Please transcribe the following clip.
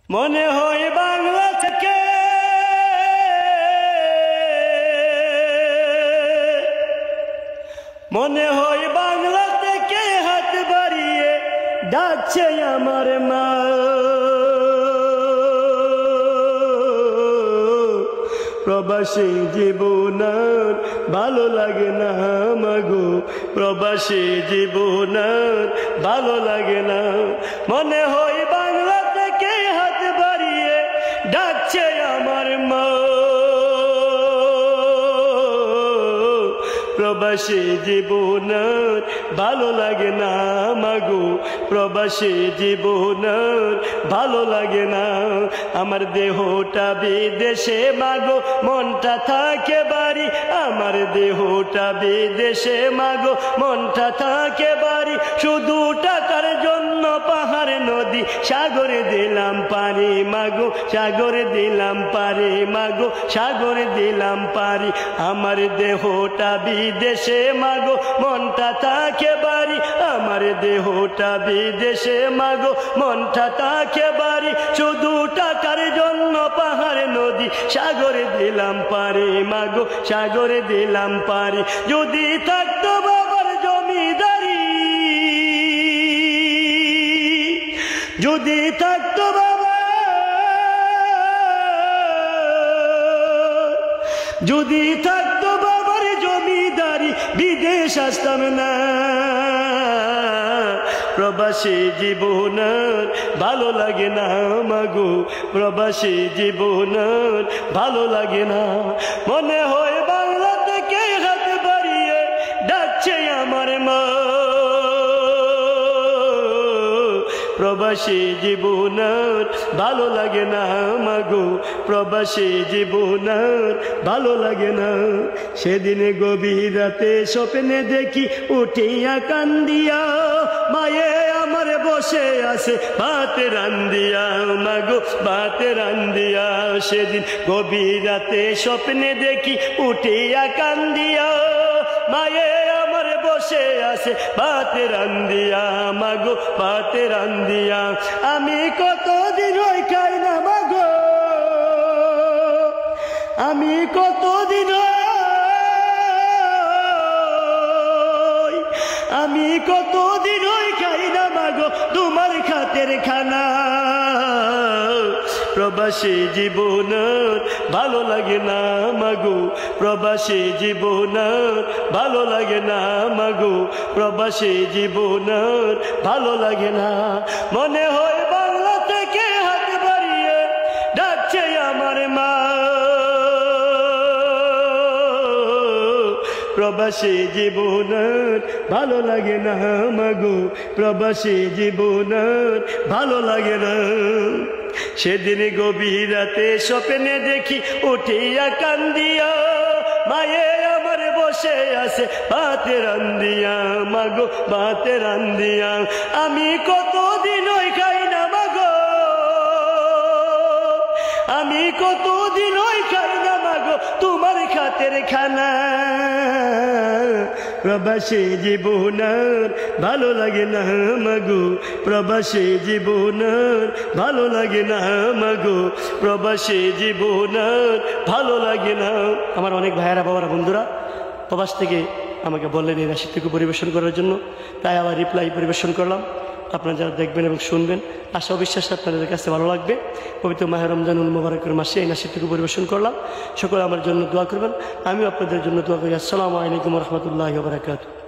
মনে হয় বাংলা থেকে মনে হয় বাংলা থেকে হাত বাড়িয়ে ডাকছে আমার মা। প্রবাসী জীবন আর ভালো লাগে না মাগো, প্রবাসী জীবন আর ভালো লাগে না। মনে হয় বাংলা থেকে হাত বাড়িয়ে ডাকছে আমার মা। প্রবাসী জীবন আর ভালো লাগে না মাগো, প্রবাসী জীবন আর ভালো লাগে না। আমার দেহটা বিদেশে মাগো, মনটা থাকে বাড়ি। আমার দেহটা বিদেশে মাগো, মনটা থাকে বাড়ি। শুধু টাকার জন্য পাহাড় নদী সাগরে দিলাম পারি মাগো, সাগরে দিলাম পারি মাগো, সাগরে দিলাম পারি। আমার দেহটা বিদেশে মাগো, মনটা থাকে বাড়ি। আমার দেহটা বিদেশে মাগো, মনটা থাকে বাড়ি। শুধু টাকার জন্য পাহাড় নদী সাগরে দিলাম পারি মাগো, সাগরে দিলাম পারি। যদি থাকতো বাবার জমিদারি, যদি থাকতো বাবা, যদি থাকতো বাবার জমিদারি, বিদেশ আসতাম না। প্রবাসী জীবন আর ভালো লাগে না মাগো, প্রবাসী জীবন আর ভালো লাগে না। মনে হয় বাংলা থেকে হাত বাড়িয়ে ডাকছে আমার মা। প্রবাসী জীবন আর ভালো লাগে না মাগো, প্রবাসী জীবন আর ভালো লাগে না। সেদিনে গভীর রাতে স্বপ্নে দেখি উঠিয়া কান্দিয়া, মায়ে আমার বসে আছে ভাত রান্দিয়া মাগো, ভাত রান্দিয়া। সেদিন গভীর রাতে স্বপ্নে দেখি উঠিয়া কান্দিয়া, মায়ে আমার বসে আছে ভাত রান্দিয়া মাগো, ভাত রান্দিয়া। আমি কতদিন ওই খাই না মাগো, আমি কতদিন, আমি কতদিন ওই খাই না মাগো তোমার খাতের খানা। প্রবাসী জীবন আর ভালো লাগে না মাগো, প্রবাসী জীবন আর ভালো লাগে না মাগো, প্রবাসী জীবন আর ভালো লাগে না। মনে হয় বাংলা থেকে হাত বাড়িয়ে ডাকছে আমার মা। প্রবাসী জীবন আর ভালো লাগে না মাগো, প্রবাসী জীবন আর ভালো লাগে না। সেদিন গভীর রাতে স্বপ্নে দেখি উঠিয়া কান্দিয়া, মায়ে আমার বসে আছে ভাত রান্দিয়া মাগো, ভাত রান্দিয়া। আমি কতদিন ওই খাই না মাগো, আমি কতদিন ওই খাই না মাগো তোমার খাতের খানা। প্রবাসী জীবন আর ভালো লাগে না মাগো, প্রবাসী জীবন আর ভালো লাগে না মাগো, প্রবাসী জীবন আর ভালো লাগে না। আমার অনেক ভাইয়েরা বাবারা বন্ধুরা প্রবাস থেকে আমাকে বললেন এই নাশিদটুকু পরিবেশন করার জন্য, তাই আবার রিপ্লাই পরিবেশন করলাম। আপনারা যারা দেখবেন এবং শুনবেন, আশা বিশ্বাস আপনাদের কাছে ভালো লাগবে। পবিত্র মাহে রমজানুল মুবারকের মাসে এই নাশিদটুকু পরিবেশন করলাম। সকলে আমার জন্য দোয়া করবেন, আমিও আপনাদের জন্য দোয়া করি। আসসালামু আলাইকুম ওয়া রাহমাতুল্লাহি ওয়া বারাকাতুহু।